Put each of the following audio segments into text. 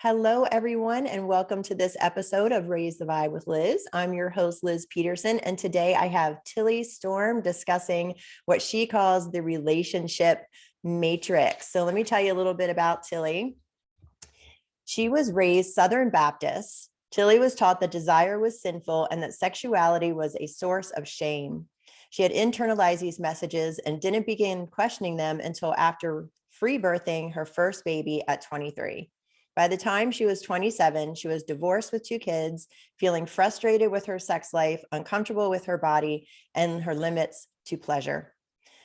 Hello, everyone, and welcome to this episode of Raise the Vibe with Liz. I'm your host, Liz Peterson, and today I have Tilly Storm discussing what she calls the relationship matrix. So let me tell you a little bit about Tilly. She was raised Southern Baptist. Tilly was taught that desire was sinful and that sexuality was a source of shame. She had internalized these messages and didn't begin questioning them until after freebirthing her first baby at 23. By the time she was 27, she was divorced with 2 kids, feeling frustrated with her sex life, uncomfortable with her body, and her limits to pleasure.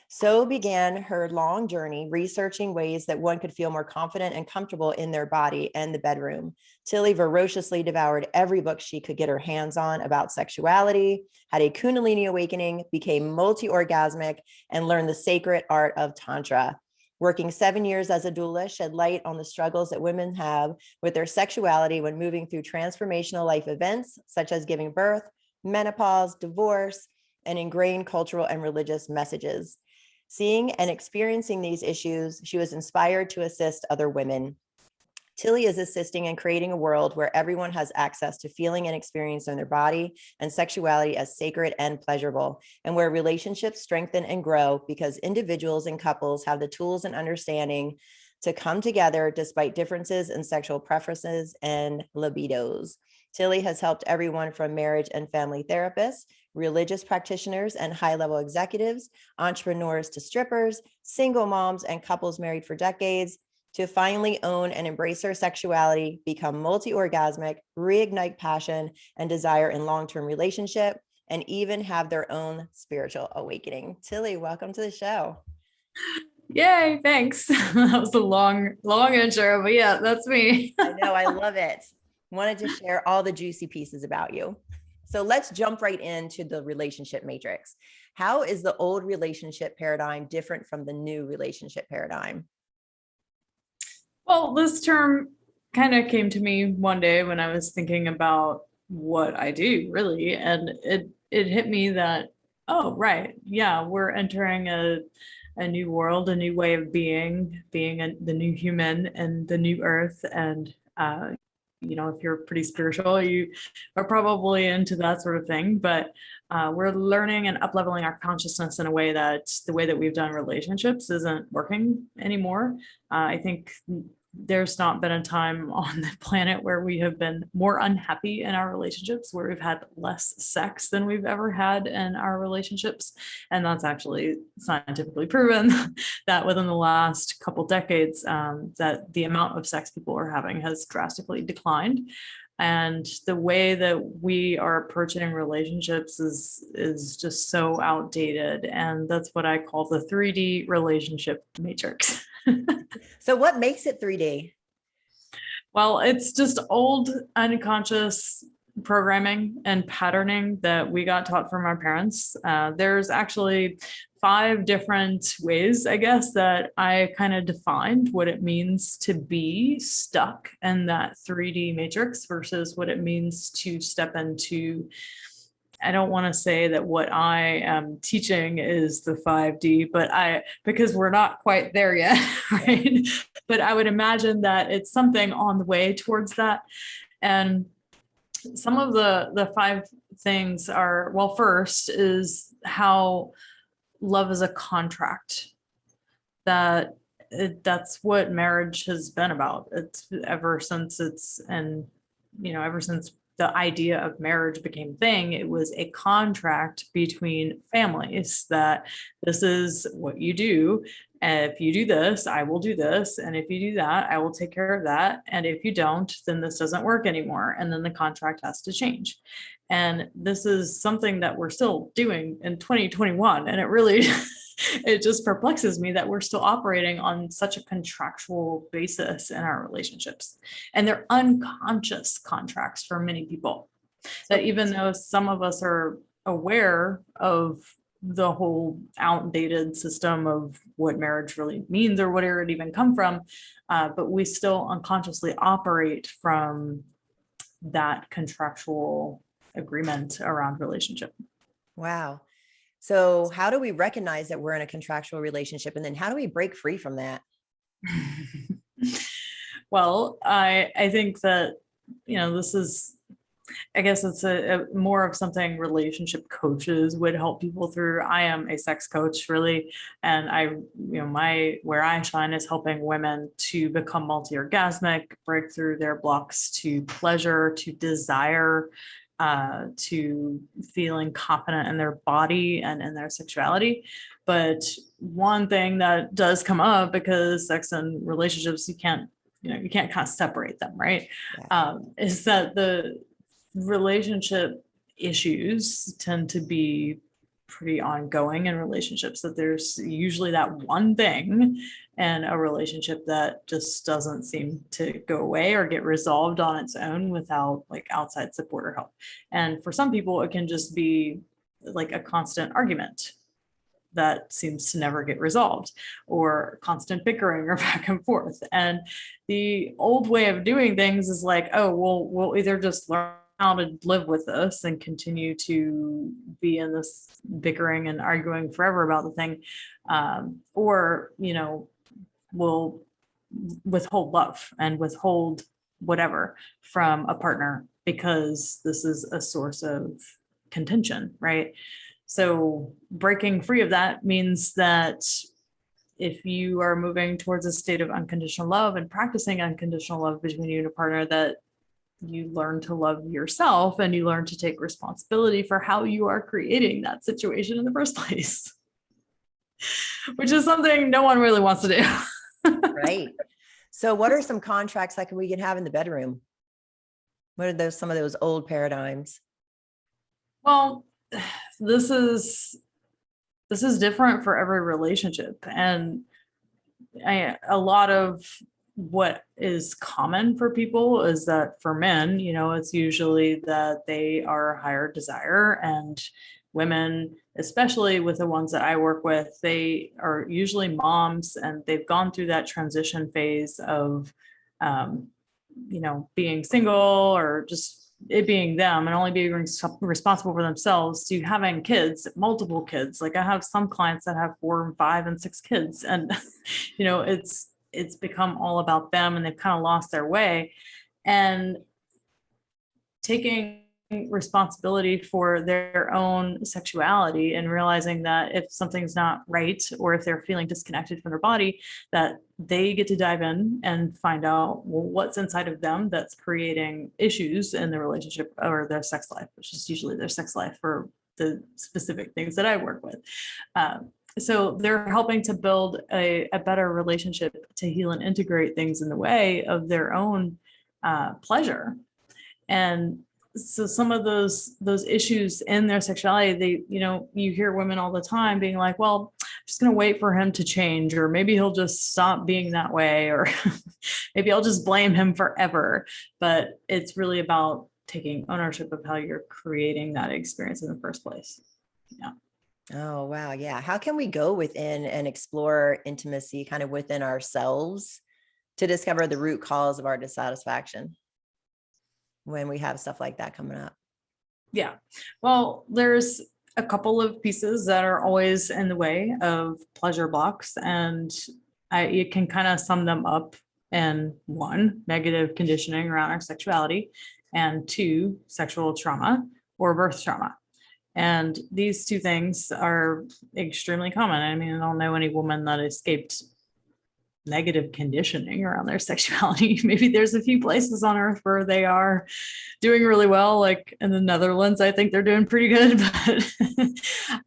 So began her long journey researching ways that one could feel more confident and comfortable in their body and the bedroom. Tilly voraciously devoured every book she could get her hands on about sexuality, had a kundalini awakening, became multi-orgasmic, and learned the sacred art of tantra. Working 7 years as a doula shed light on the struggles that women have with their sexuality when moving through transformational life events, such as giving birth, menopause, divorce, and ingrained cultural and religious messages. Seeing and experiencing these issues, she was inspired to assist other women. Tilly is assisting in creating a world where everyone has access to feeling and experiencing their body and sexuality as sacred and pleasurable, and where relationships strengthen and grow because individuals and couples have the tools and understanding to come together despite differences in sexual preferences and libidos. Tilly has helped everyone from marriage and family therapists, religious practitioners and high-level executives, entrepreneurs to strippers, single moms and couples married for decades, to finally own and embrace their sexuality, become multi-orgasmic, reignite passion and desire in long-term relationship, and even have their own spiritual awakening. Tilly, welcome to the show. Yay, thanks. That was a long intro, but yeah, that's me. I know, I love it. Wanted to share all the juicy pieces about you. So let's jump right into the relationship matrix. How is the old relationship paradigm different from the new relationship paradigm? Well, this term kind of came to me one day when I was thinking about what I do really, and it hit me that, oh, right, yeah, we're entering a new world, a new way of being the new human and the new earth. And if you're pretty spiritual, you are probably into that sort of thing, but we're learning and up-leveling our consciousness in a way that the way that we've done relationships isn't working anymore. I think there's not been a time on the planet where we have been more unhappy in our relationships, where we've had less sex than we've ever had in our relationships. And that's actually scientifically proven that within the last couple decades, that the amount of sex people are having has drastically declined. And the way that we are approaching relationships is just so outdated. And that's what I call the 3D relationship matrix. So what makes it 3D? Well, it's just old unconscious programming and patterning that we got taught from our parents. There's actually 5 different ways, I guess, that I kind of defined what it means to be stuck in that 3D matrix versus what it means to step into. I don't want to say that what I am teaching is the 5D, because we're not quite there yet, right? But I would imagine that it's something on the way towards that. And some of the 5 things are, well, first is how love is a contract. That's what marriage has been about. It's ever since the idea of marriage became a thing, it was a contract between families that this is what you do. And if you do this, I will do this. And if you do that, I will take care of that. And if you don't, then this doesn't work anymore. And then the contract has to change. And this is something that we're still doing in 2021. And it really, it just perplexes me that we're still operating on such a contractual basis in our relationships. And they're unconscious contracts for many people. That even though some of us are aware of the whole outdated system of what marriage really means or where it even come from, but we still unconsciously operate from that contractual agreement around relationship. Wow. So how do we recognize that we're in a contractual relationship? And then how do we break free from that? Well, I think that, this is, I guess it's a more of something relationship coaches would help people through. I am a sex coach, really, and where I shine is helping women to become multi-orgasmic, break through their blocks to pleasure, to desire, to feeling confident in their body and in their sexuality. But one thing that does come up, because sex and relationships, you can't kind of separate them, right? Yeah. Is that the relationship issues tend to be pretty ongoing in relationships, that there's usually that one thing in a relationship that just doesn't seem to go away or get resolved on its own without like outside support or help. And for some people, it can just be like a constant argument that seems to never get resolved, or constant bickering or back and forth. And the old way of doing things is like, oh, well, we'll either just learn how to live with this and continue to be in this bickering and arguing forever about the thing, or we'll withhold love and withhold whatever from a partner because this is a source of contention, right? So breaking free of that means that if you are moving towards a state of unconditional love and practicing unconditional love between you and a partner, that you learn to love yourself and you learn to take responsibility for how you are creating that situation in the first place, which is something no one really wants to do. Right. So what are some contracts like we can have in the bedroom? What are some of those old paradigms? Well, this is different for every relationship. And a lot of what is common for people is that for men, it's usually that they are higher desire, and women, especially with the ones that I work with, they are usually moms and they've gone through that transition phase of, being single, or just it being them and only being responsible for themselves, to having kids, multiple kids. Like I have some clients that have 4 and 5 and 6 kids, and it's become all about them, and they've kind of lost their way. And taking responsibility for their own sexuality and realizing that if something's not right, or if they're feeling disconnected from their body, that they get to dive in and find out, well, what's inside of them that's creating issues in the relationship or their sex life, which is usually their sex life for the specific things that I work with. So they're helping to build a better relationship, to heal and integrate things in the way of their own pleasure. And so some of those issues in their sexuality, you hear women all the time being like, well, I'm just going to wait for him to change, or maybe he'll just stop being that way, or maybe I'll just blame him forever. But it's really about taking ownership of how you're creating that experience in the first place. Yeah. Oh, wow. Yeah. How can we go within and explore intimacy kind of within ourselves to discover the root cause of our dissatisfaction when we have stuff like that coming up? Yeah. Well, there's a couple of pieces that are always in the way of pleasure blocks, and you can kind of sum them up in 1, negative conditioning around our sexuality, and 2, sexual trauma or birth trauma. And these 2 things are extremely common. I mean, I don't know any woman that escaped negative conditioning around their sexuality. Maybe there's a few places on earth where they are doing really well, like in the Netherlands. I think they're doing pretty good,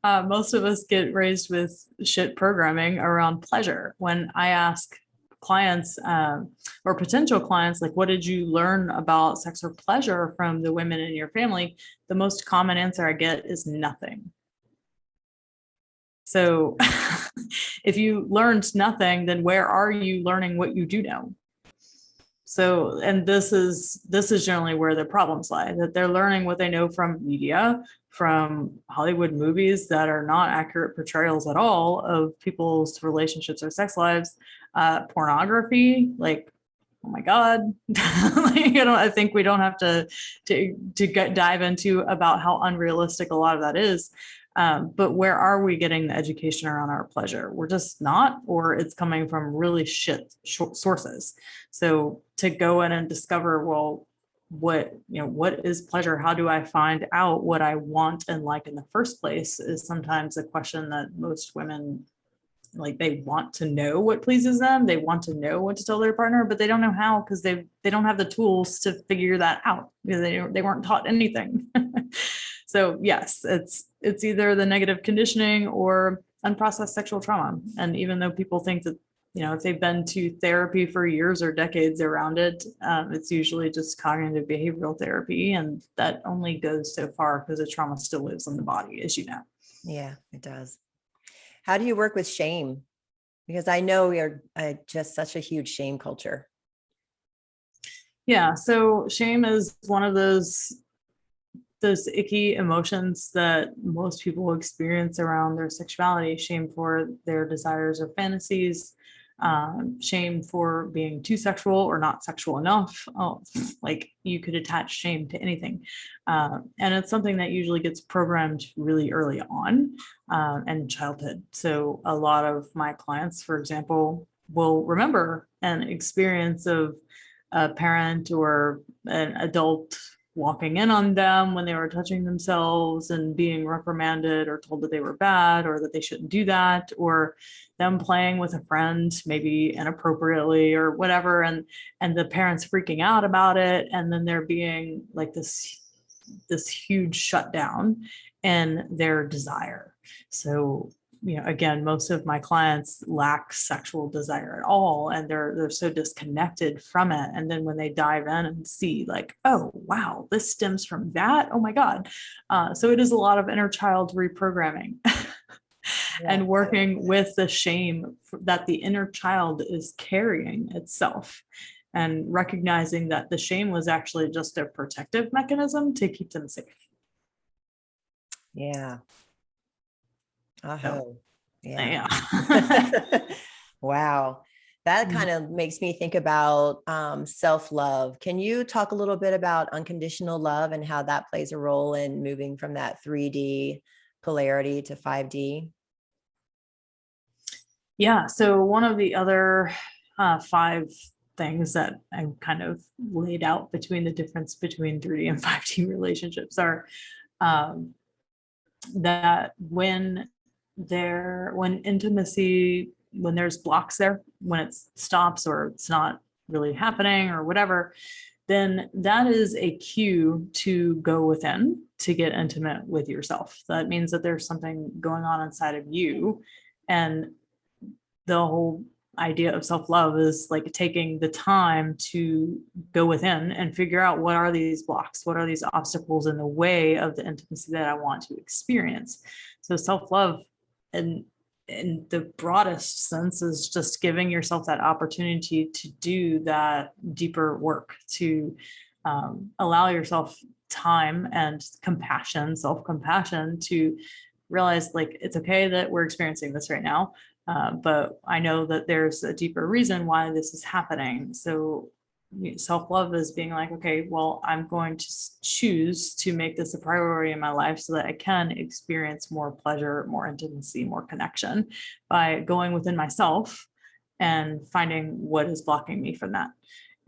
but most of us get raised with shit programming around pleasure. When I ask clients or potential clients, like, what did you learn about sex or pleasure from the women in your family? The most common answer I get is nothing. So if you learned nothing, then where are you learning what you do know? So, and this is generally where the problems lie, that they're learning what they know from media, from Hollywood movies that are not accurate portrayals at all of people's relationships or sex lives, pornography, like, oh my God, I think we don't have to dive into about how unrealistic a lot of that is. But where are we getting the education around our pleasure? We're just not, or it's coming from really shit sources. So to go in and discover, well, what is pleasure? How do I find out what I want and like in the first place is sometimes a question that most women, like, they want to know what pleases them. They want to know what to tell their partner, but they don't know how, because they don't have the tools to figure that out, because they weren't taught anything. So yes, it's either the negative conditioning or unprocessed sexual trauma. And even though people think that, if they've been to therapy for years or decades around it, it's usually just cognitive behavioral therapy. And that only goes so far, because the trauma still lives in the body, as you know. Yeah, it does. How do you work with shame? Because I know we are just such a huge shame culture. Yeah. So shame is one of those icky emotions that most people experience around their sexuality. Shame for their desires or fantasies, shame for being too sexual or not sexual enough. Oh, like, you could attach shame to anything. And it's something that usually gets programmed really early on in childhood. So a lot of my clients, for example, will remember an experience of a parent or an adult walking in on them when they were touching themselves and being reprimanded or told that they were bad or that they shouldn't do that, or them playing with a friend, maybe inappropriately or whatever, and the parents freaking out about it, and then there being like this huge shutdown in their desire. So, again, most of my clients lack sexual desire at all, and they're so disconnected from it. And then when they dive in and see, like, oh, wow, this stems from that. Oh my God. So it is a lot of inner child reprogramming. And working with the shame that the inner child is carrying itself, and recognizing that the shame was actually just a protective mechanism to keep them safe. Yeah. So, Yeah. yeah. Wow. That kind of makes me think about self-love. Can you talk a little bit about unconditional love and how that plays a role in moving from that 3D polarity to 5D? Yeah. So one of the other 5 things that I kind of laid out between the difference between 3D and 5D relationships are that when intimacy, when there's blocks there, when it stops or it's not really happening or whatever, then that is a cue to go within to get intimate with yourself. That means that there's something going on inside of you. And the whole idea of self-love is like taking the time to go within and figure out, what are these blocks? What are these obstacles in the way of the intimacy that I want to experience? So self-love, in the broadest sense, is just giving yourself that opportunity to do that deeper work, to allow yourself time and compassion, self-compassion, to realize, like, it's okay that we're experiencing this right now. But I know that there's a deeper reason why this is happening. So self-love is being like, okay, well, I'm going to choose to make this a priority in my life so that I can experience more pleasure, more intimacy, more connection, by going within myself and finding what is blocking me from that.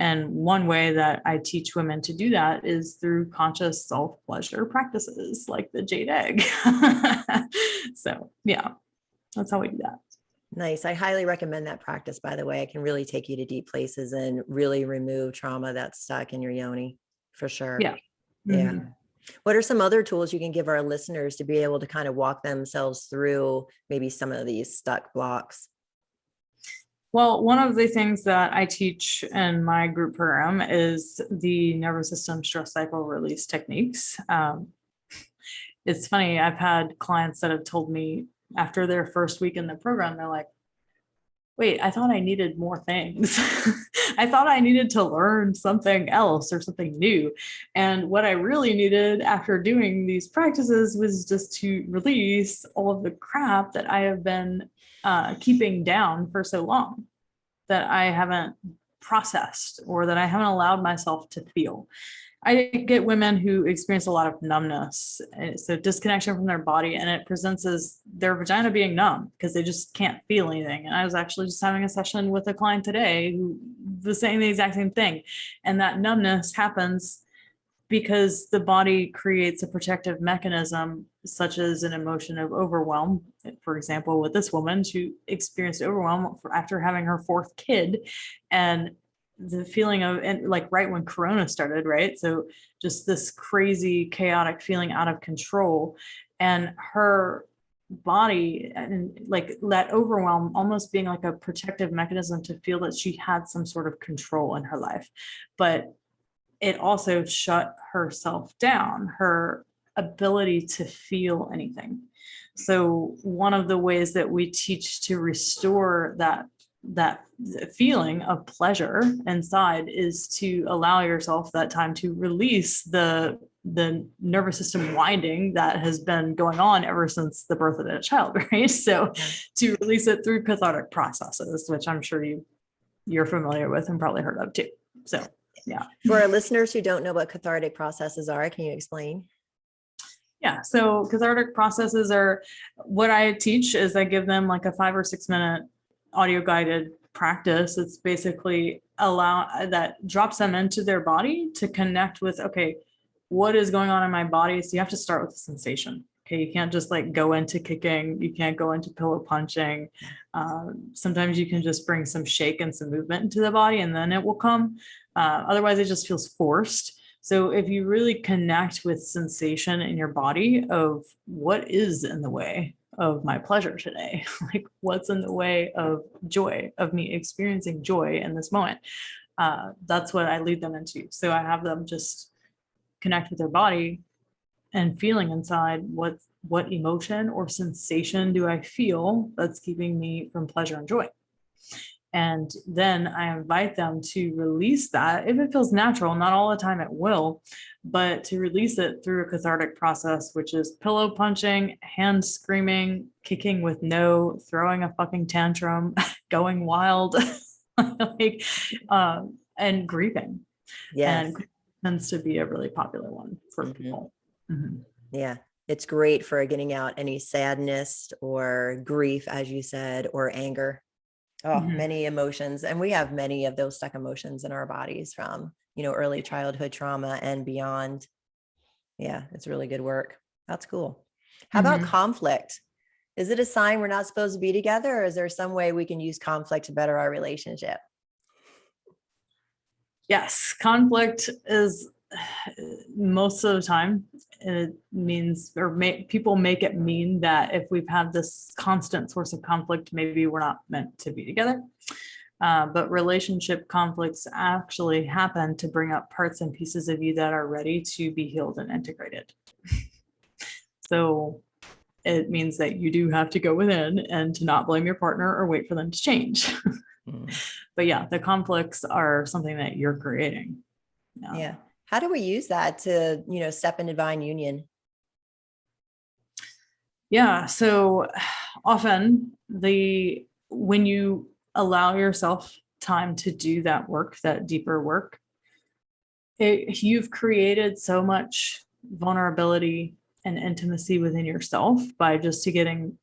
And one way that I teach women to do that is through conscious self-pleasure practices like the jade egg. So yeah, that's how we do that. Nice. I highly recommend that practice, by the way. It can really take you to deep places and really remove trauma that's stuck in your yoni, for sure. Yeah. Yeah. What are some other tools you can give our listeners to be able to kind of walk themselves through maybe some of these stuck blocks? Well, one of the things that I teach in my group program is the nervous system stress cycle release techniques. It's funny, I've had clients that have told me after their first week in the program, they're like, wait, I thought I needed more things. I thought I needed to learn something else or something new. And what I really needed after doing these practices was just to release all of the crap that I have been keeping down for so long, that I haven't processed or that I haven't allowed myself to feel. I get women who experience a lot of numbness, so disconnection from their body, and it presents as their vagina being numb because they just can't feel anything. And I was actually just having a session with a client today who was saying the exact same thing. And that numbness happens because the body creates a protective mechanism, such as an emotion of overwhelm. For example, with this woman, she experienced overwhelm after having her fourth kid, and the feeling of, and like right when Corona started, right? So just this crazy, chaotic feeling out of control, and her body, and like that overwhelm almost being like a protective mechanism to feel that she had some sort of control in her life. But it also shut herself down, her ability to feel anything. So one of the ways that we teach to restore that feeling of pleasure inside is to allow yourself that time to release the nervous system winding that has been going on ever since the birth of a child, right? So to release it through cathartic processes, which I'm sure you're familiar with and probably heard of too. So yeah. For our listeners who don't know what cathartic processes are, can you explain? Yeah. So cathartic processes are what I teach is I give them like a 5 or 6 minute audio guided practice. It's basically that drops them into their body to connect with, okay, what is going on in my body? So you have to start with the sensation. Okay. You can't just like go into kicking. You can't go into pillow punching. Sometimes you can just bring some shake and some movement into the body and then it will come. Otherwise it just feels forced. So if you really connect with sensation in your body of what is in the way of my pleasure today, like what's in the way of joy, of me experiencing joy in this moment, that's what I lead them into. So I have them just connect with their body and feeling inside what emotion or sensation do I feel that's keeping me from pleasure and joy. And then I invite them to release that if it feels natural. Not all the time it will, but to release it through a cathartic process, which is pillow punching, hand screaming, kicking with no, throwing a fucking tantrum, going wild, like, and grieving. Yes. And tends to be a really popular one for people. Mm-hmm. Yeah. It's great for getting out any sadness or grief, as you said, or anger. Oh, many emotions. And we have many of those stuck emotions in our bodies from, early childhood trauma and beyond. Yeah, it's really good work. That's cool. How about conflict? Is it a sign we're not supposed to be together, or is there some way we can use conflict to better our relationship? Yes, conflict is most of the time it means, people make it mean that if we've had this constant source of conflict, maybe we're not meant to be together. But relationship conflicts actually happen to bring up parts and pieces of you that are ready to be healed and integrated. So it means that you do have to go within and to not blame your partner or wait for them to change. But yeah, the conflicts are something that you're creating. Yeah. How do we use that to, step in divine union? Yeah. So often when you allow yourself time to do that work, that deeper work, you've created so much vulnerability and intimacy within yourself by just getting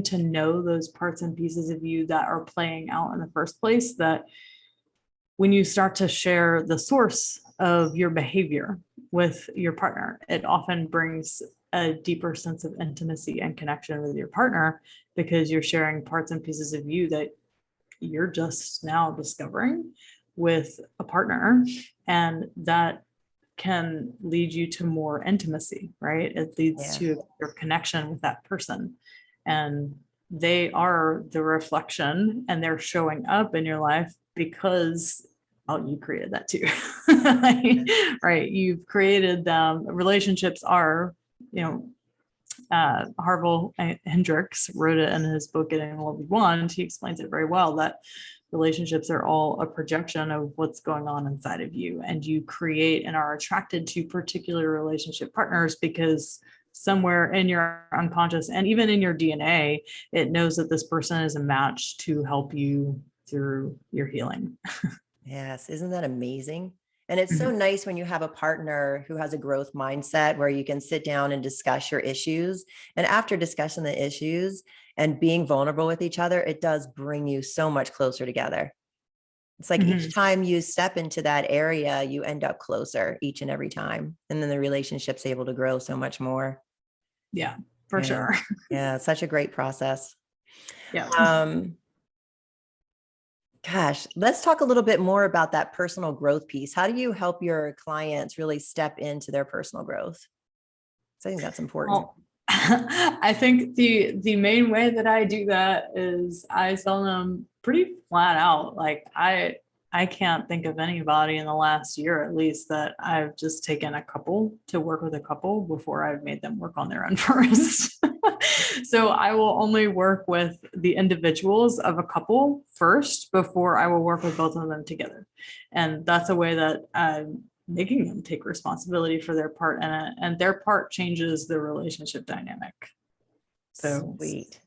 to know those parts and pieces of you that are playing out in the first place, that when you start to share the source of your behavior with your partner, it often brings a deeper sense of intimacy and connection with your partner, because you're sharing parts and pieces of you that you're just now discovering with a partner. And that can lead you to more intimacy, right? It leads to your connection with that person. And they are the reflection, and they're showing up in your life because you created that too. Right? You've created them. Relationships are, Harville Hendricks wrote it in his book Getting What We Want. He explains it very well, that relationships are all a projection of what's going on inside of you, and you create and are attracted to particular relationship partners because somewhere in your unconscious and even in your DNA, it knows that this person is a match to help you through your healing. Yes. Isn't that amazing? And it's so nice when you have a partner who has a growth mindset where you can sit down and discuss your issues. And after discussing the issues and being vulnerable with each other, it does bring you so much closer together. It's like each time you step into that area, you end up closer each and every time. And then the relationship's able to grow so much more. Yeah, for Yeah. sure. Yeah. It's such a great process. Yeah. Gosh, let's talk a little bit more about that personal growth piece. How do you help your clients really step into their personal growth? So I think that's important. Well, I think the main way that I do that is I tell them pretty flat out, like I can't think of anybody in the last year, at least, that I've just taken a couple to work with a couple before I've made them work on their own first. So I will only work with the individuals of a couple first before I will work with both of them together. And that's a way that I'm making them take responsibility for their part in it, and their part changes the relationship dynamic. So sweet.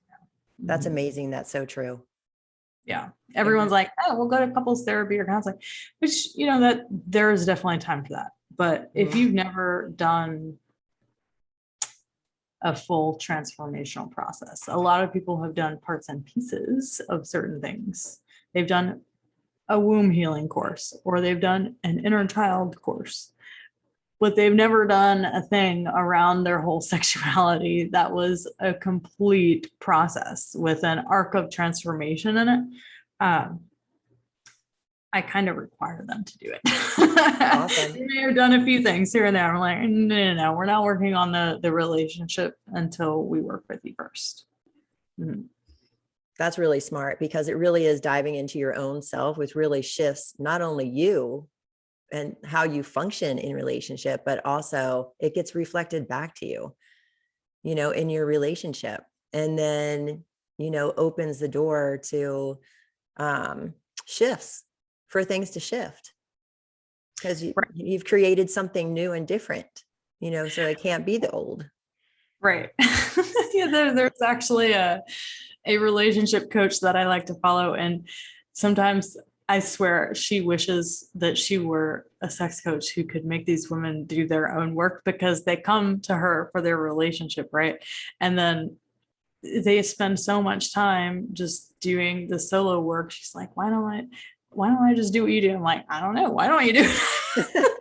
That's amazing. That's so true. Yeah. Everyone's like, oh, we'll go to couples therapy or counseling, which, you know, that there is definitely time for that. But if you've never done a full transformational process, a lot of people have done parts and pieces of certain things. They've done a womb healing course, or they've done an inner child course, but they've never done a thing around their whole sexuality that was a complete process with an arc of transformation in it. I kind of require them to do it. Awesome. They may have done a few things here and there. I'm like, no, we're not working on the relationship until we work with you first. That's really smart, because it really is diving into your own self, which really shifts not only you and how you function in relationship, but also it gets reflected back to you, you know, in your relationship. And then, you know, opens the door to shifts, for things to shift, because you've created something new and different, you know, so it can't be the old. Right. Yeah, there's actually a relationship coach that I like to follow. And sometimes I swear she wishes that she were a sex coach who could make these women do their own work, because they come to her for their relationship, right? And then they spend so much time just doing the solo work. She's like, why don't I just do what you do? I'm like, I don't know. Why don't you do it?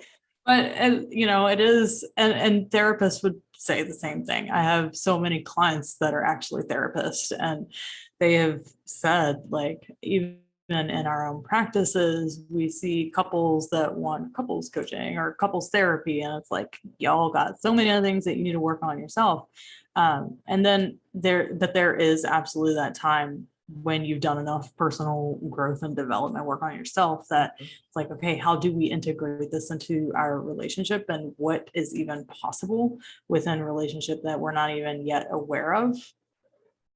But you know, it is, and therapists would say the same thing. I have so many clients that are actually therapists, and they have said, like, even in our own practices, we see couples that want couples coaching or couples therapy, and it's like, y'all got so many other things that you need to work on yourself. And then there is absolutely that time when you've done enough personal growth and development work on yourself that it's like, okay, how do we integrate this into our relationship, and what is even possible within a relationship that we're not even yet aware of?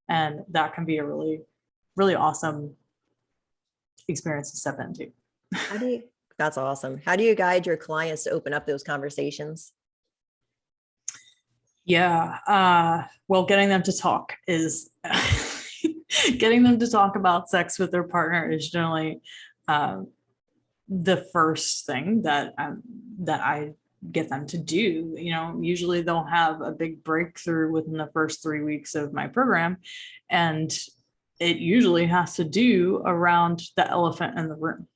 And that can be a really, really awesome experience to step into. That's awesome. How do you guide your clients to open up those conversations? Yeah. Well, getting them to talk is getting them to talk about sex with their partner is generally the first thing that I get them to do. You know, usually they'll have a big breakthrough within the first 3 weeks of my program, and it usually has to do around the elephant in the room.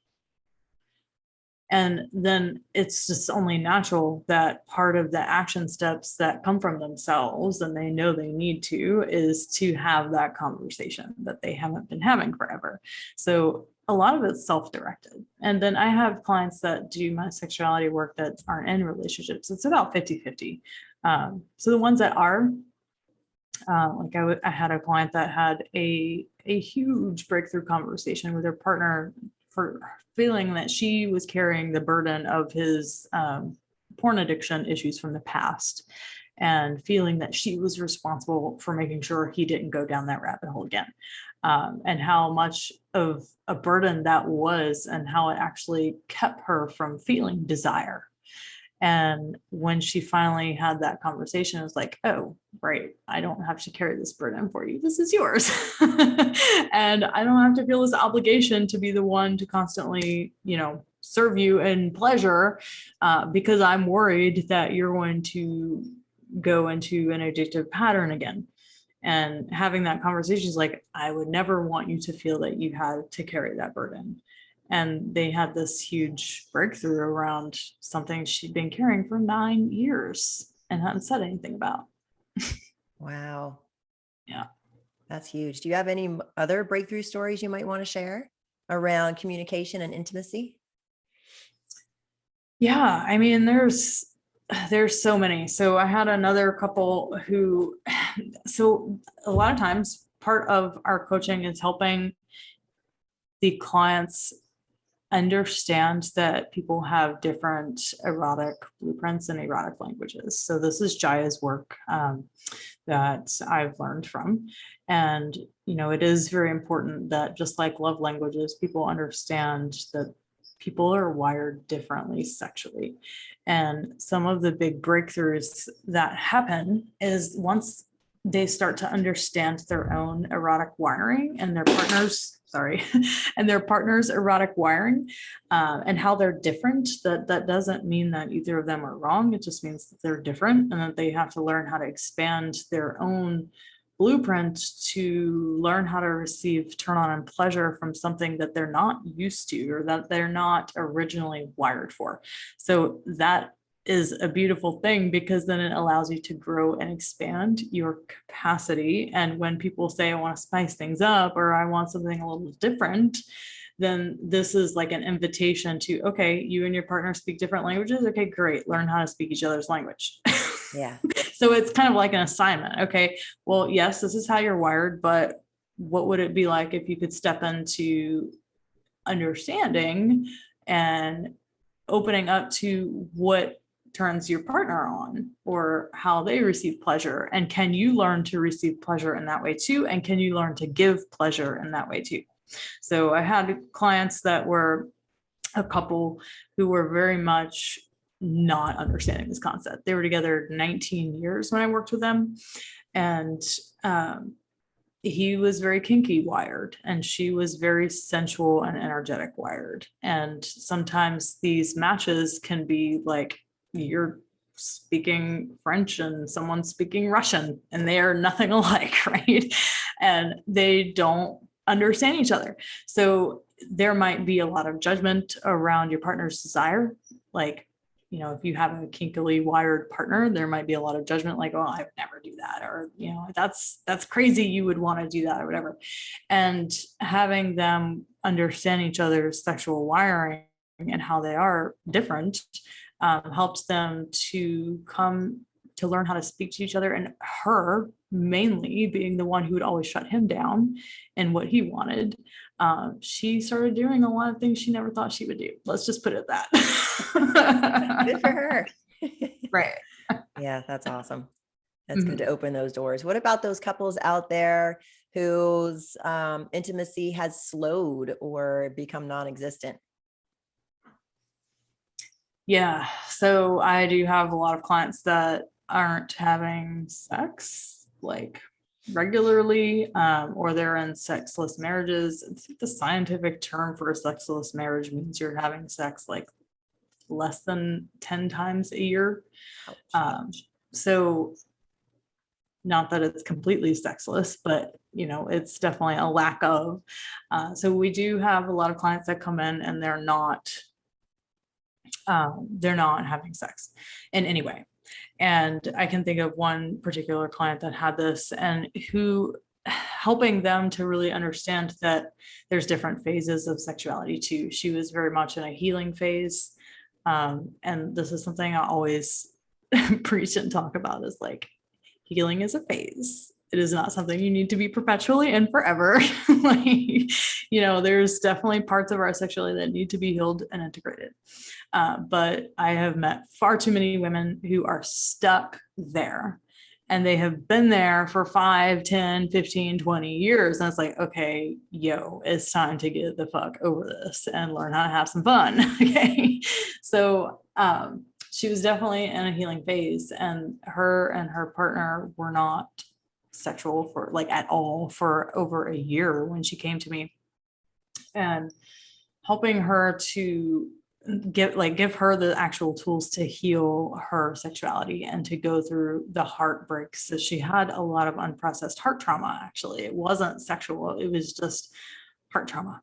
And then it's just only natural that part of the action steps that come from themselves, and they know they need to, is to have that conversation that they haven't been having forever. So a lot of it's self-directed. And then I have clients that do my sexuality work that aren't in relationships. It's about 50-50. So the ones that are, like I had a client that had a huge breakthrough conversation with her partner for feeling that she was carrying the burden of his porn addiction issues from the past, and feeling that she was responsible for making sure he didn't go down that rabbit hole again, and how much of a burden that was, and how it actually kept her from feeling desire. And when she finally had that conversation, it was like, oh, right, I don't have to carry this burden for you. This is yours. And I don't have to feel this obligation to be the one to constantly, serve you in pleasure, because I'm worried that you're going to go into an addictive pattern again. And having that conversation is like, I would never want you to feel that you had to carry that burden. And they had this huge breakthrough around something she'd been carrying for 9 years and hadn't said anything about. Wow. Yeah. That's huge. Do you have any other breakthrough stories you might want to share around communication and intimacy? Yeah. I mean, there's so many. So I had another couple who, so a lot of times part of our coaching is helping the clients understand that people have different erotic blueprints and erotic languages. So this is Jaya's work that I've learned from. And, it is very important that just like love languages, people understand that people are wired differently sexually. And some of the big breakthroughs that happen is once they start to understand their own erotic wiring and their partner's erotic wiring, and how they're different. That doesn't mean that either of them are wrong. It just means that they're different and that they have to learn how to expand their own blueprint to learn how to receive turn on and pleasure from something that they're not used to or that they're not originally wired for. So that is a beautiful thing, because then it allows you to grow and expand your capacity. And when people say, I want to spice things up, or I want something a little different, then this is like an invitation to, okay, you and your partner speak different languages. Okay, great. Learn how to speak each other's language. Yeah. So it's kind of like an assignment. Okay, well, yes, this is how you're wired, but what would it be like if you could step into understanding and opening up to what turns your partner on or how they receive pleasure? And can you learn to receive pleasure in that way too? And can you learn to give pleasure in that way too? So I had clients that were a couple who were very much not understanding this concept. They were together 19 years when I worked with them. And he was very kinky wired and she was very sensual and energetic wired. And sometimes these matches can be like, you're speaking French and someone's speaking Russian and they are nothing alike, right? And they don't understand each other. So there might be a lot of judgment around your partner's desire. Like, if you have a kinkily wired partner, there might be a lot of judgment, like, oh, I would never do that. Or, that's crazy. You would want to do that or whatever. And having them understand each other's sexual wiring and how they are different helps them to come to learn how to speak to each other, and her mainly being the one who would always shut him down and what he wanted. She started doing a lot of things she never thought she would do. Let's just put it that. Good for her. Right. Yeah, that's awesome. That's good to open those doors. What about those couples out there whose intimacy has slowed or become non-existent? Yeah. So I do have a lot of clients that aren't having sex like regularly, or they're in sexless marriages. I think the scientific term for a sexless marriage means you're having sex like less than 10 times a year. So not that it's completely sexless, but it's definitely a lack of. So we do have a lot of clients that come in and they're not having sex in any way. And I can think of one particular client that had this, and who helping them to really understand that there's different phases of sexuality too. She was very much in a healing phase. And this is something I always preach and talk about, is like, healing is a phase. It is not something you need to be perpetually and forever. Like, there's definitely parts of our sexuality that need to be healed and integrated. But I have met far too many women who are stuck there, and they have been there for 5, 10, 15, 20 years. And it's like, okay, it's time to get the fuck over this and learn how to have some fun. Okay. So, she was definitely in a healing phase, and her partner were not sexual for like at all for over a year when she came to me, and helping her to give her the actual tools to heal her sexuality and to go through the heartbreaks. So she had a lot of unprocessed heart trauma. Actually, it wasn't sexual, it was just heart trauma.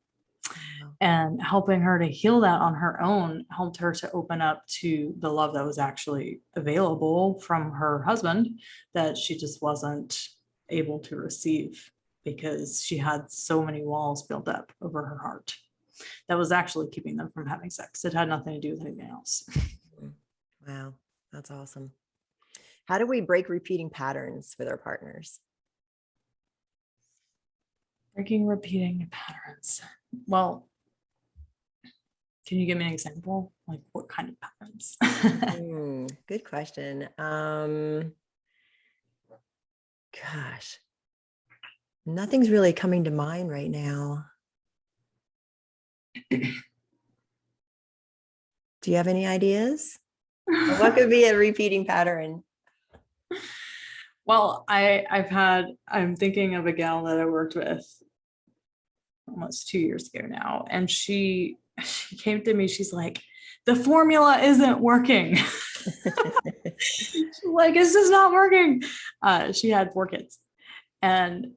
And helping her to heal that on her own helped her to open up to the love that was actually available from her husband that she just wasn't able to receive because she had so many walls built up over her heart that was actually keeping them from having sex. It had nothing to do with anything else. Wow, that's awesome. How do we break repeating patterns with our partners? Breaking repeating patterns. Well, can you give me an example? Like what kind of patterns? Good question. Gosh, nothing's really coming to mind right now. Do you have any ideas? What could be a repeating pattern? Well, I'm thinking of a gal that I worked with almost 2 years ago now. And she came to me, she's like, the formula isn't working. Like, it's just not working. She had 4 kids and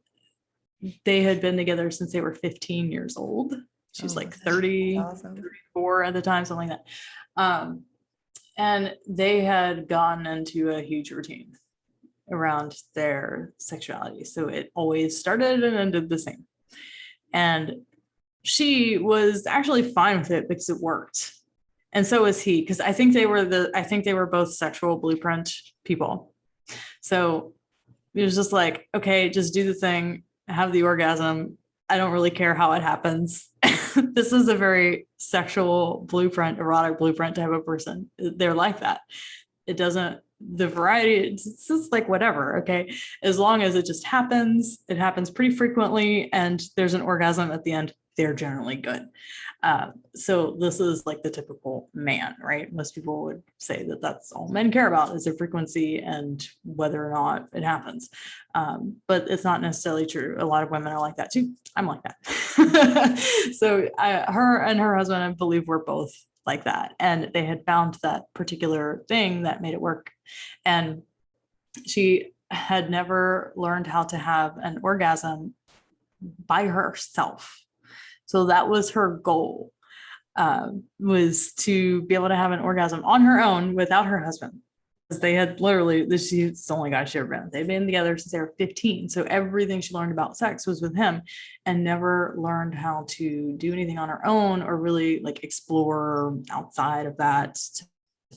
they had been together since they were 15 years old. She's like 30, awesome. 34 at the time, something like that. And they had gotten into a huge routine around their sexuality. So it always started and ended the same. And she was actually fine with it because it worked. And so was he, because I think they were both sexual blueprint people. So it was just like, okay, just do the thing, have the orgasm. I don't really care how it happens. This is a very sexual blueprint, erotic blueprint type of person. They're like that. It doesn't, the variety, it's just like whatever. Okay. As long as it just happens, it happens pretty frequently and there's an orgasm at the end, they're generally good. So this is like the typical man, right? Most people would say that that's all men care about is their frequency and whether or not it happens. But it's not necessarily true. A lot of women are like that too. I'm like that. So her and her husband, I believe, were both like that. And they had found that particular thing that made it work. And she had never learned how to have an orgasm by herself. So that was her goal, was to be able to have an orgasm on her own without her husband. Because they had literally, she's the only guy she ever been with. They've been together since they were 15. So everything she learned about sex was with him and never learned how to do anything on her own or really like explore outside of that to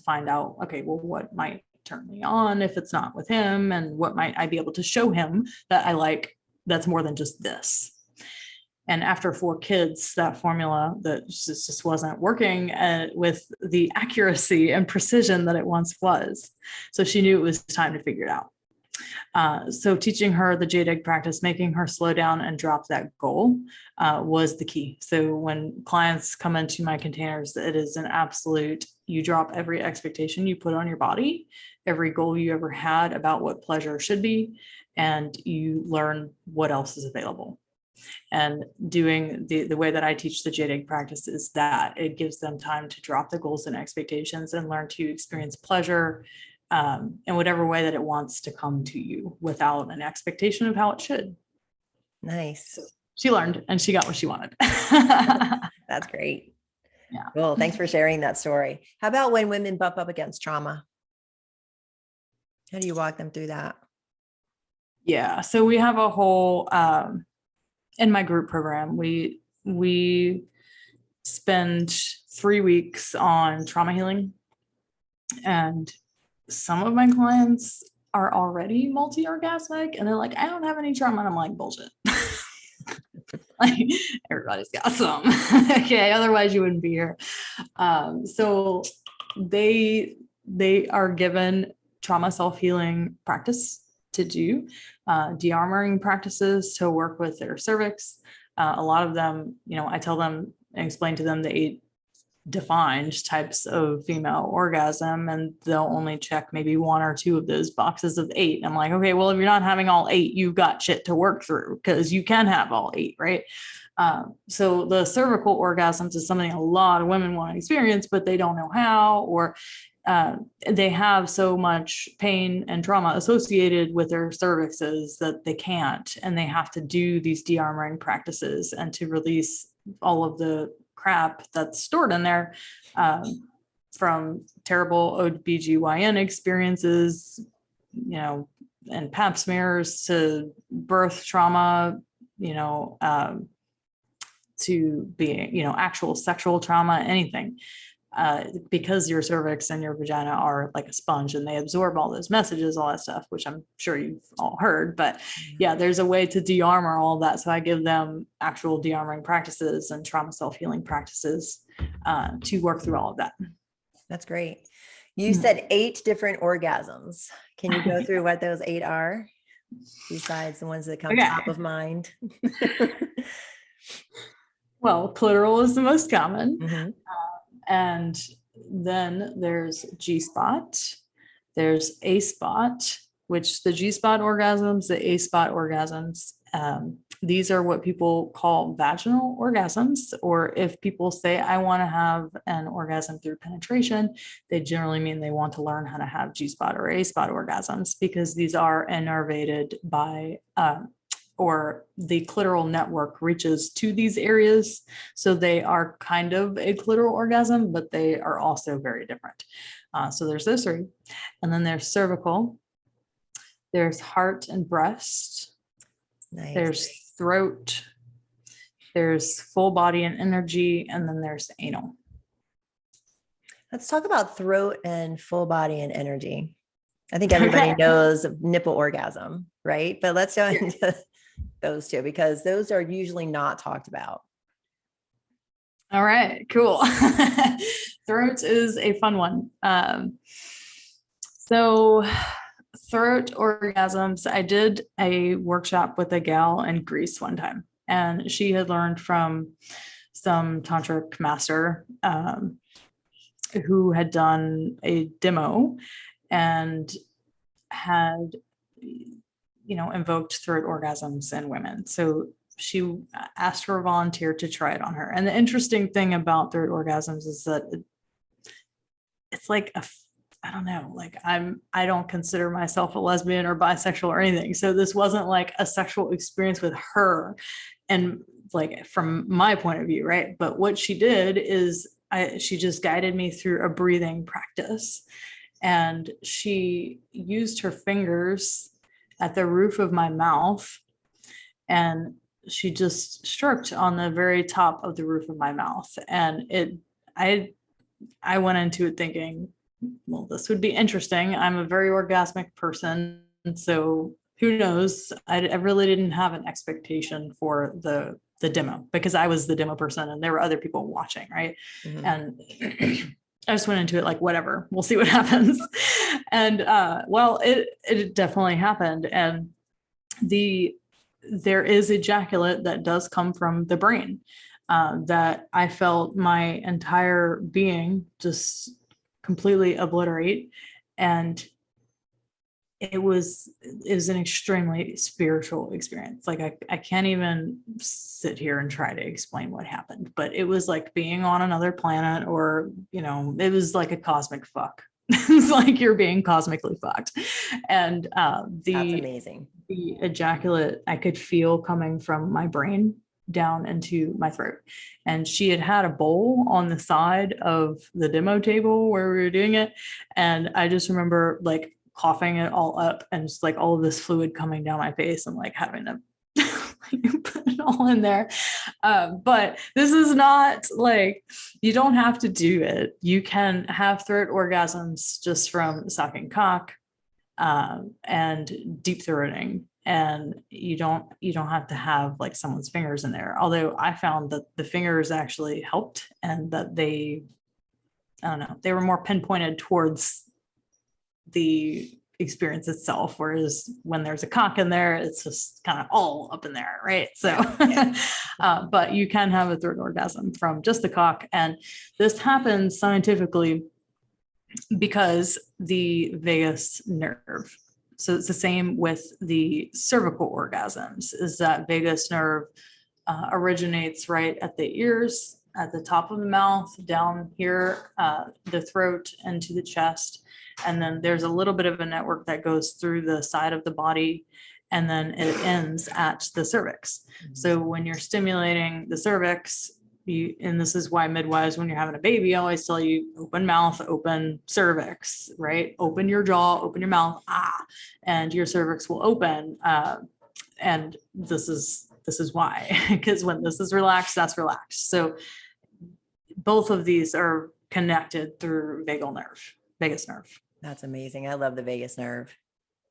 find out, okay, well, what might turn me on if it's not with him? And what might I be able to show him that I like that's more than just this? And after 4 kids, that formula that just wasn't working with the accuracy and precision that it once was. So she knew it was time to figure it out. So teaching her the jade egg practice, making her slow down and drop that goal was the key. So when clients come into my containers, it is an absolute, you drop every expectation you put on your body, every goal you ever had about what pleasure should be, and you learn what else is available. And doing the way that I teach the jade egg practice is that it gives them time to drop the goals and expectations and learn to experience pleasure in whatever way that it wants to come to you without an expectation of how it should. Nice. So she learned and she got what she wanted. That's great. Yeah. Well, thanks for sharing that story. How about when women bump up against trauma? How do you walk them through that? Yeah. So we have a whole, in my group program, we spend 3 weeks on trauma healing, and some of my clients are already multi-orgasmic and they're like, I don't have any trauma. And I'm like, bullshit. Like, everybody's got some. Okay, otherwise you wouldn't be here. So they are given trauma self-healing practice to do, de-armoring practices to work with their cervix. A lot of them, I tell them and explain to them the defined types of female orgasm, and they'll only check maybe 1 or 2 of those boxes of 8. And I'm like, okay, well, if you're not having all 8, you've got shit to work through, because you can have all 8, right? So the cervical orgasms is something a lot of women want to experience, but they don't know how, or they have so much pain and trauma associated with their cervixes that they can't, and they have to do these de-armoring practices and to release all of the crap that's stored in there, from terrible OBGYN experiences, and pap smears, to birth trauma, to being, actual sexual trauma, anything. Because your cervix and your vagina are like a sponge, and they absorb all those messages, all that stuff, which I'm sure you've all heard. But yeah, there's a way to de-armor all that. So I give them actual de-armoring practices and trauma self-healing practices to work through all of that. That's great. You said 8 different orgasms. Can you go through what those 8 are, besides the ones that come top of mind? Well, clitoral is the most common. And then there's G-spot, there's A-spot, which the G-spot orgasms, the A-spot orgasms, these are what people call vaginal orgasms. Or if people say, I want to have an orgasm through penetration, they generally mean they want to learn how to have G-spot or A-spot orgasms, because these are innervated by or the clitoral network reaches to these areas. So they are kind of a clitoral orgasm, but they are also very different. So there's those 3. And then there's cervical, there's heart and breast, there's throat, there's full body and energy, and then there's anal. Let's talk about throat and full body and energy. I think everybody knows nipple orgasm, right? But let's go into those 2, because those are usually not talked about. All right, cool. Throat is a fun one. So throat orgasms, I did a workshop with a gal in Greece one time, and she had learned from some tantric master who had done a demo and had invoked throat orgasms in women. So she asked for a volunteer to try it on her. And the interesting thing about throat orgasms is that it's like I don't know, like I don't consider myself a lesbian or bisexual or anything. So this wasn't like a sexual experience with her, and like from my point of view, right? But what she did is she just guided me through a breathing practice, and she used her fingers at the roof of my mouth, and she just stroked on the very top of the roof of my mouth. And I went into it thinking, well, this would be interesting. I'm a very orgasmic person, so who knows? I really didn't have an expectation for the demo, because I was the demo person and there were other people watching, right? And I just went into it like, whatever, we'll see what happens. And well, it definitely happened. And there is ejaculate that does come from the brain, that I felt my entire being just completely obliterate. And it was an extremely spiritual experience. Like I can't even sit here and try to explain what happened, but it was like being on another planet, or, it was like a cosmic fuck. It's like you're being cosmically fucked. And that's amazing. The ejaculate I could feel coming from my brain down into my throat. And she had a bowl on the side of the demo table where we were doing it. And I just remember like coughing it all up, and just like all of this fluid coming down my face, and like having to put it all in there. But this is not like, you don't have to do it. You can have throat orgasms just from sucking cock and deep throating. And you don't have to have like someone's fingers in there. Although I found that the fingers actually helped, and that they were more pinpointed towards the experience itself. Whereas when there's a cock in there, it's just kind of all up in there, right? So, but you can have a throat orgasm from just the cock. And this happens scientifically because the vagus nerve. So it's the same with the cervical orgasms, is that vagus nerve originates right at the ears, at the top of the mouth, down here, the throat, into the chest. And then there's a little bit of a network that goes through the side of the body, and then it ends at the cervix. So when you're stimulating the cervix, and this is why midwives, when you're having a baby, always tell you open mouth, open cervix, right? Open your jaw, open your mouth, and your cervix will open. And this is why, because when this is relaxed, that's relaxed. So both of these are connected through vagus nerve. That's amazing. I love the vagus nerve.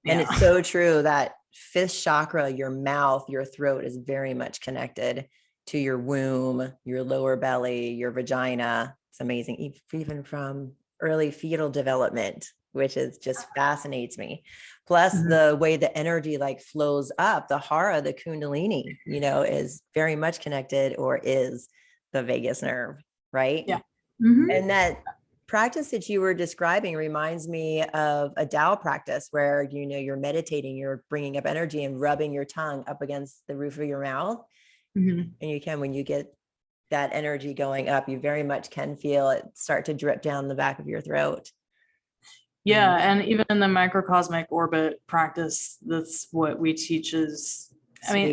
And it's so true that fifth chakra, your mouth, your throat is very much connected to your womb, your lower belly, your vagina. It's amazing. Even from early fetal development, which is just fascinates me. Plus the way the energy like flows up, the hara, the kundalini, is very much connected, or is the vagus nerve, right? Yeah. And that practice that you were describing reminds me of a Tao practice where, you're meditating, you're bringing up energy and rubbing your tongue up against the roof of your mouth. And when you get that energy going up, you very much can feel it start to drip down the back of your throat. Yeah. And even in the microcosmic orbit practice, that's what we teach is,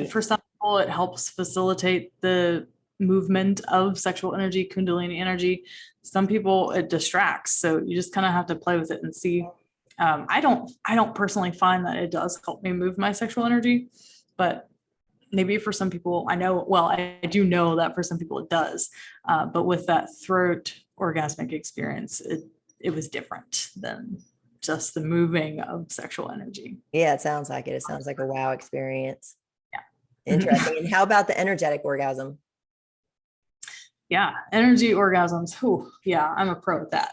for some people, it helps facilitate the movement of sexual energy, kundalini energy. Some people, it distracts. So you just kind of have to play with it and see. I don't personally find that it does help me move my sexual energy, but maybe for some people, I do know that for some people it does. But with that throat orgasmic experience, it was different than just the moving of sexual energy. Yeah, it sounds like it. It sounds like a wow experience. Yeah. Interesting. And how about the energetic orgasm? Yeah, energy orgasms. Ooh, yeah, I'm a pro at that.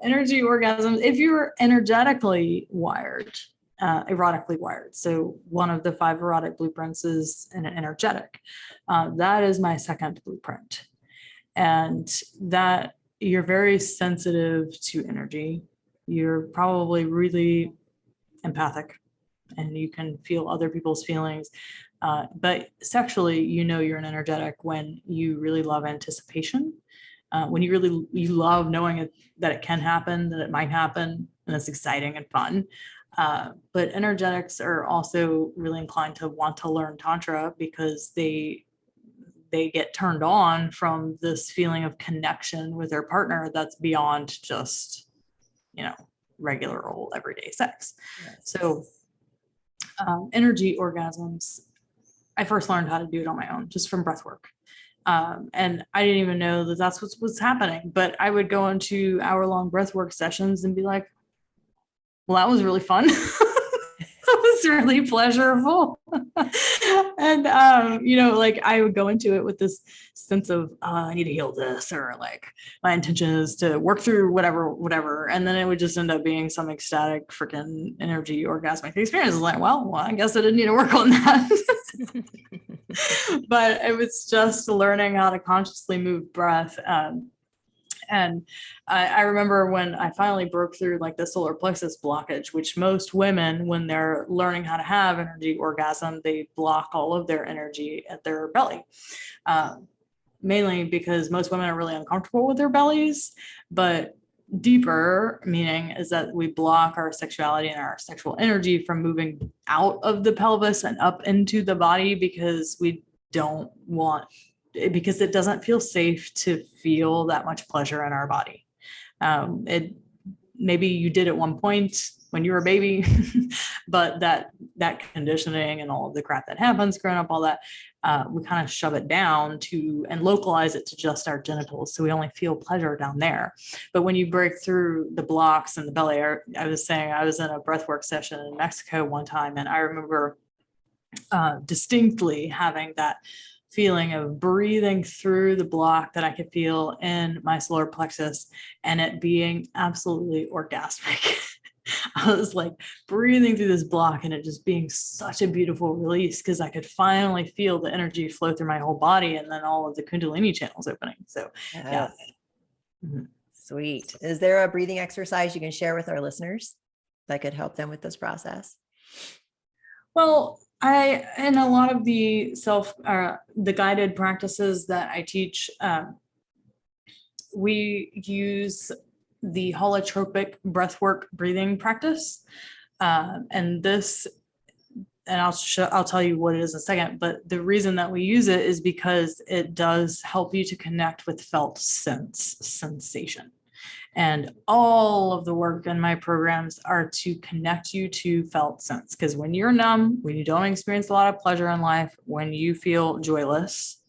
Energy orgasms, if you're energetically wired, erotically wired. So one of the 5 erotic blueprints is an energetic. That is my second blueprint. And that you're very sensitive to energy. You're probably really empathic, and you can feel other people's feelings. But sexually, you're an energetic when you really love anticipation, when you love knowing that it can happen, that it might happen, and it's exciting and fun. But energetics are also really inclined to want to learn tantra because they get turned on from this feeling of connection with their partner that's beyond just, regular old everyday sex. Yes. So energy orgasms, I first learned how to do it on my own, just from breath work. And I didn't even know that that's what was happening, but I would go into hour-long breathwork sessions and be like, well, that was really fun. That was really pleasurable. And, I would go into it with this sense of, I need to heal this, or like my intention is to work through whatever. And then it would just end up being some ecstatic freaking energy orgasmic experience. It's like, well, I guess I didn't need to work on that. But it was just learning how to consciously move breath. And I remember when I finally broke through like the solar plexus blockage, which most women, when they're learning how to have energy orgasm, they block all of their energy at their belly. Mainly because most women are really uncomfortable with their bellies, but deeper meaning is that we block our sexuality and our sexual energy from moving out of the pelvis and up into the body because we don't want, because it doesn't feel safe to feel that much pleasure in our body. Maybe you did at one point when you were a baby, but that conditioning and all of the crap that happens growing up, all that, we kind of shove it down to and localize it to just our genitals. So we only feel pleasure down there. But when you break through the blocks in the belly, I was saying I was in a breathwork session in Mexico one time, and I remember distinctly having that feeling of breathing through the block that I could feel in my solar plexus and it being absolutely orgasmic. I was like breathing through this block and it just being such a beautiful release because I could finally feel the energy flow through my whole body and then all of the kundalini channels opening. So yeah. Mhm. Sweet. Is there a breathing exercise you can share with our listeners that could help them with this process? Well, in a lot of the the guided practices that I teach, we use the holotropic breathwork breathing practice. And I'll tell you what it is in a second, but the reason that we use it is because it does help you to connect with felt sensation. And all of the work in my programs are to connect you to felt sense. Because when you're numb, when you don't experience a lot of pleasure in life, when you feel joyless,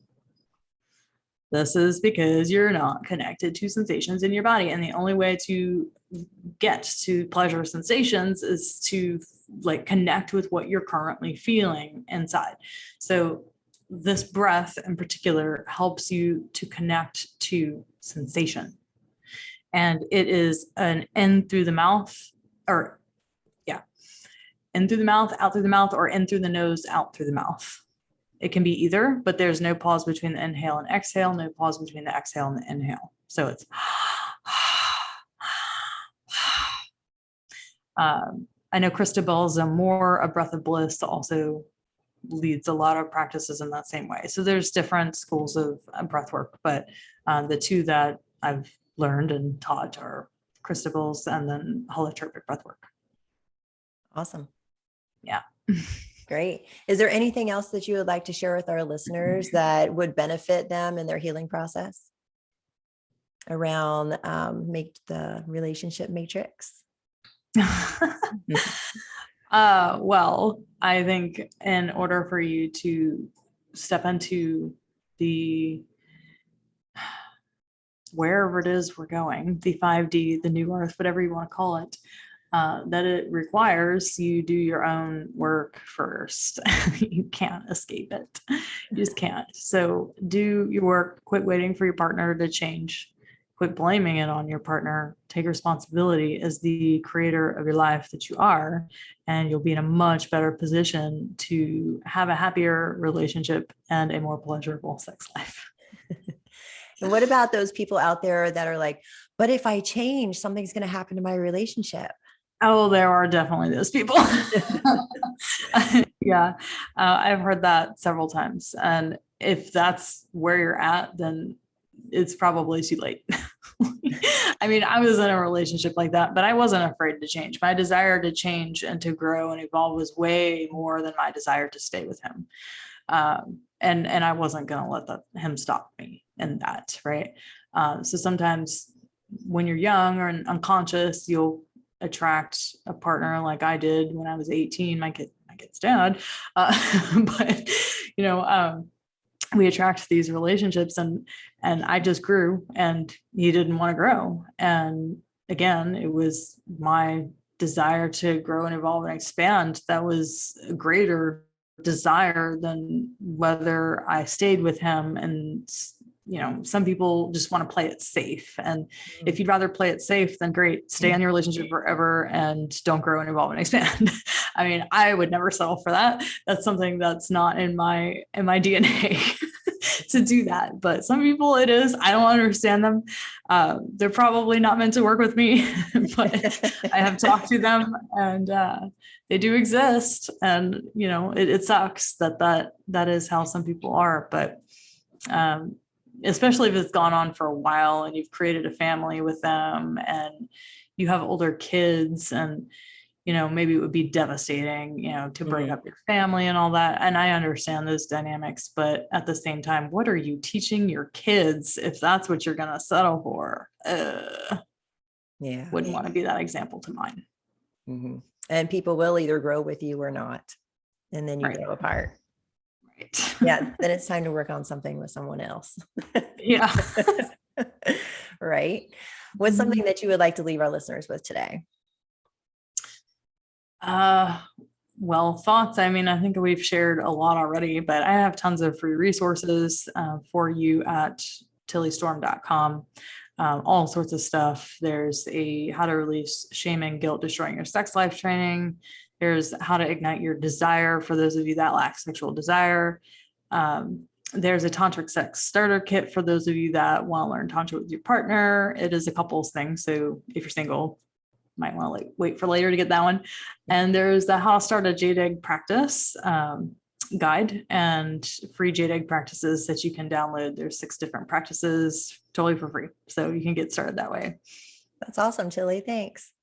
this is because you're not connected to sensations in your body. And the only way to get to pleasure sensations is to like connect with what you're currently feeling inside. So this breath in particular helps you to connect to sensation. And it is an in through the mouth, in through the mouth, out through the mouth, or in through the nose, out through the mouth. It can be either, but there's no pause between the inhale and exhale, no pause between the exhale and the inhale. So it's I know Christabel Zamore, A Breath of Bliss, also leads a lot of practices in that same way. So there's different schools of breath work, but the two that I've learned and taught are Christabel's and then holotropic breath work. Awesome. Yeah. Great. Is there anything else that you would like to share with our listeners that would benefit them in their healing process around make the relationship matrix? Well, I think in order for you to step into the wherever it is we're going, the 5D, the new earth, whatever you want to call it, that it requires you do your own work first. You can't escape it. You just can't. So do your work, quit waiting for your partner to change, quit blaming it on your partner, take responsibility as the creator of your life that you are, and you'll be in a much better position to have a happier relationship and a more pleasurable sex life. And what about those people out there that are like, but if I change, something's going to happen to my relationship? Oh, there are definitely those people. Yeah, I've heard that several times. And if that's where you're at, then it's probably too late. I mean, I was in a relationship like that, but I wasn't afraid to change. My desire to change and to grow and evolve was way more than my desire to stay with him. And I wasn't going to let him stop me in that, right? So sometimes when you're young or unconscious, you'll attract a partner like I did when I was 18, my kid's dad. But, we attract these relationships and I just grew and he didn't want to grow. And again, it was my desire to grow and evolve and expand that was a greater desire than whether I stayed with him. And some people just want to play it safe. And if you'd rather play it safe, then great, stay in your relationship forever and don't grow and evolve and expand. I mean, I would never settle for that. That's something that's not in my DNA to do that. But some people it is. I don't understand them. They're probably not meant to work with me, but I have talked to them and they do exist. And, it sucks that is how some people are. But especially if it's gone on for a while and you've created a family with them and you have older kids and, maybe it would be devastating, to break up your family and all that. And I understand those dynamics, but at the same time, what are you teaching your kids if that's what you're going to settle for? Wouldn't want to be that example to mine. Mm-hmm. And people will either grow with you or not. And then you grow apart. Right. Yeah. Then it's time to work on something with someone else. Yeah. Right. What's something that you would like to leave our listeners with today? thoughts. I mean, I think we've shared a lot already, but I have tons of free resources for you at tillystorm.com. All sorts of stuff. There's a how to release shame and guilt, destroying your sex life training. There's how to ignite your desire for those of you that lack sexual desire. There's a tantric sex starter kit for those of you that want to learn tantra with your partner. It is a couples thing. So if you're single, might want to like wait for later to get that one. And there's the how to start a jade egg practice guide and free jade egg practices that you can download. There's 6 different practices totally for free. So you can get started that way. That's awesome, Tilly. Thanks.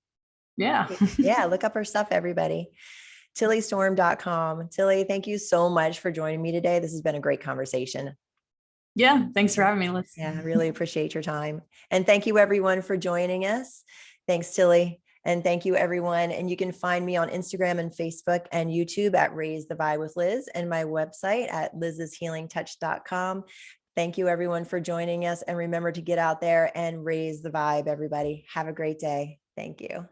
Yeah. Yeah. Look up her stuff, everybody. tillystorm.com. Tilly, thank you so much for joining me today. This has been a great conversation. Yeah. Thanks for having me, Liz. Yeah, I really appreciate your time. And thank you everyone for joining us. Thanks, Tilly. And thank you, everyone. And you can find me on Instagram and Facebook and YouTube at Raise the Vibe with Liz, and my website at lizshealingtouch.com. Thank you, everyone, for joining us. And remember to get out there and raise the vibe, everybody. Have a great day. Thank you.